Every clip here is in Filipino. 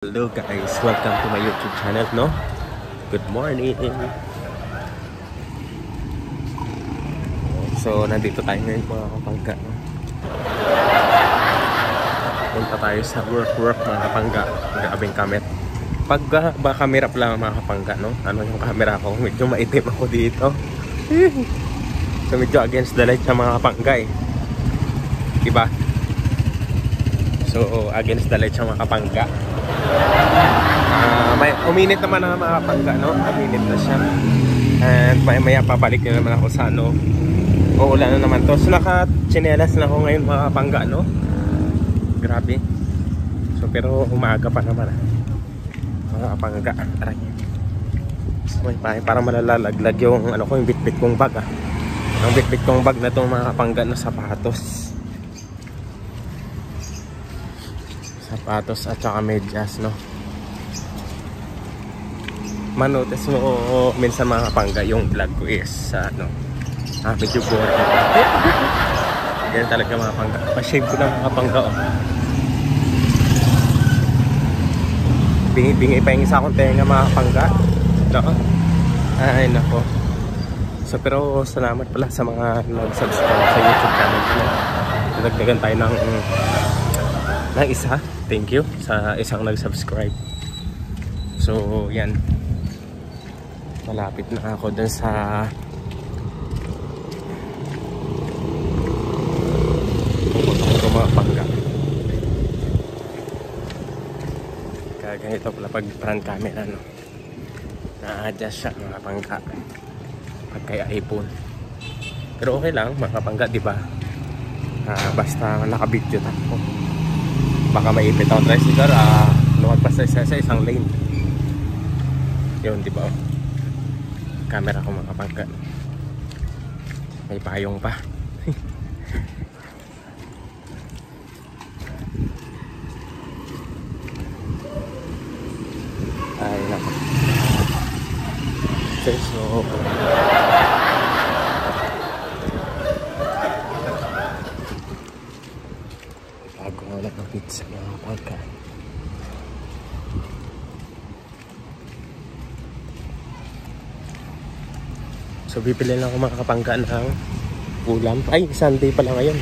Hello guys, welcome to my YouTube channel, no? Good morning. So, nandito tayo ngayon mga kapangga, no? Punta tayo sa work mga kapangga. Grabing kamet. Pag ba camera pala mga kapangga, no? Ano yung camera ko? Medyo maitim ako dito. So, medyo against the light sa mga kapangga eh. Diba? So, against the light sa mga kapangga. May uminit naman ang mga kapangga, no? Uminit na siya. And maya pabalik na naman ako sa ano. Uulan na naman to. So naka-tsinelas na ako ngayon mga kapangga, no? Grabe. So pero umaga pa naman mga kapangga. Aray. So may parang malalalaglag yung ano ko, yung bitbit kong bag Ang bitbit kong bag na tong mga kapangga na sapatos. Sapatos at saka medyas, no? Manotes mo minsan mga kapangga yung vlog ko is ano, medyo boring. Ganyan talaga mga kapangga. Pa-shave ko na mga kapangga, oh. Bingi-bingi pa yung isa akong tenga mga kapangga, no? Ay nako. So pero salamat pala sa mga nag-subscribe sa YouTube channel ko, no? Nagdagan tayo ng isa. Thank you sa isang nag-subscribe. So yan, malapit na ako dun sa mga pangga. Kaya ganito pala pag front camera, no? Na-adjust siya mga pangga pag kaya iPhone. Pero okay lang mga pangga, diba? Basta naka-video tayo. Baka maipit ako tricycle, lumagpas sa isang lane. Yun, diba? Camera ko mga kapangga. May payong pa. Ay nako. Okay, so bago nga lang ang pizza mga kapangga. So bibili lang ako mga kapangga ng ulam. Ay, Sunday pala ngayon.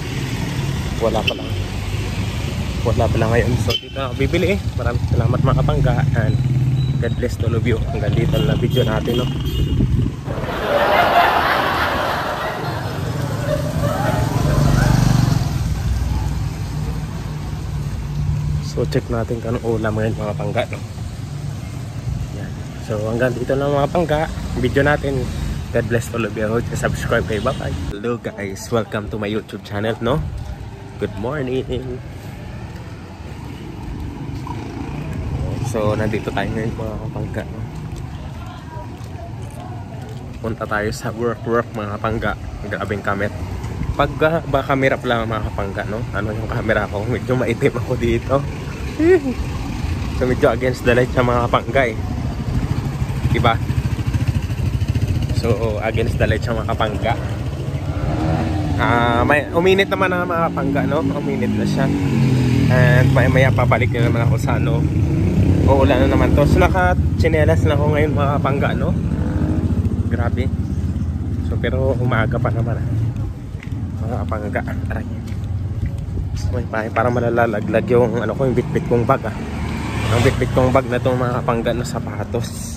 Wala pa lang ngayon. So dito ako bibili eh. Maraming salamat mga kapangga. And God bless to all of you. Hanggang dito na video natin, no? So check natin kung anong ulam ngayon mga kapangga, no? Yan. So hanggang dito na mga kapangga video natin. God bless all of you. Subscribe kayo. Bye-bye. Hello guys. Welcome to my YouTube channel, no? Good morning. So, nandito tayo ngayon mga kapangga, no? Punta tayo sa work mga kapangga. Grabing kamet. Pag ba camera pala mga kapangga, no? Ano yung camera ko? Medyo maitim ako dito. So, medyo against the light sa mga kapangga eh. Diba? So against the light sa mga kapangga. May uminit naman ang mga kapangga, no? Uminit na siya. And maya pabalik na naman ako sa ano. Uulan na naman to. So naka-tsinelas na ako ngayon mga kapangga, no? Grabe. So pero umaga pa naman mga kapangga. Aray. So may parang malalalaglag yung ano ko, yung bitbit kong bag Ang bitbit kong bag na tong mga kapangga na sapatos.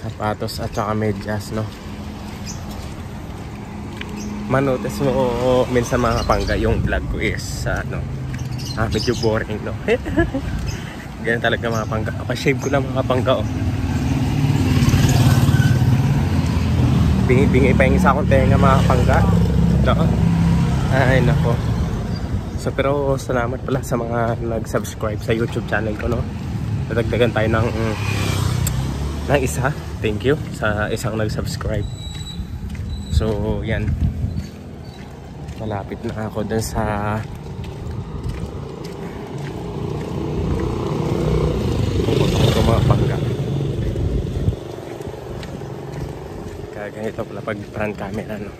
Sapatos at saka medyas, no? Manotes mo minsan mga kapangga yung vlog ko is ano, medyo boring, no? Ganyan talaga mga kapangga. Pa-shave ko lang mga kapangga, oh. Bingi-bingi pa yung isa akong tenga mga kapangga, no? Ay nako. So pero salamat pala sa mga nag-subscribe sa YouTube channel ko, no? Nadagdagan tayo ng isa. Thank you sa isang nag-subscribe. So yan, malapit na ako dun sa mga pangga. Kaya ganito pala pag front camera, no?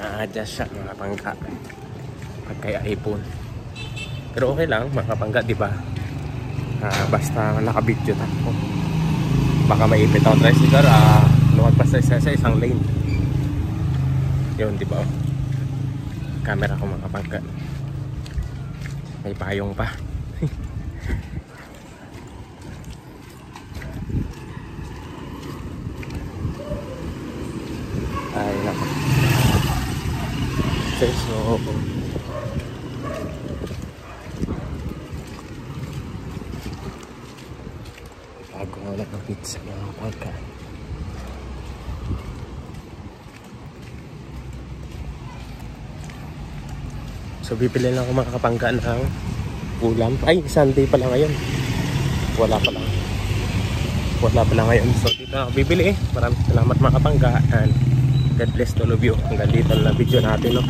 Na-adjust siya mga pangga pag kaya iPhone. Pero okay lang mga kapangga, di ba? Basta naka-video tayo. Baka maipit ako tricycle, lumagpas sa isang lane. Yun, di ba? Camera ko mga kapangga. May payong pa. Ay nako. So bago nga lang ang pizza mga kapangga. So bibili lang ako mga kapangga ng ulam. Ay, Sunday pala ngayon. Wala pa lang ngayon. So dito ako bibili. Maraming salamat mga kapangga, and God bless to all of you. Hanggang dito na video natin, no?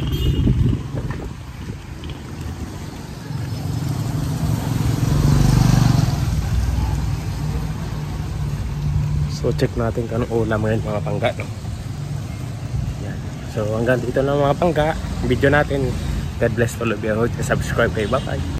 So check natin kung anong ulam ngayon mga kapangga, no? Yan. So hanggang dito lang mga kapangga video natin. God bless to all of you. Subscribe kayo. Bye bye.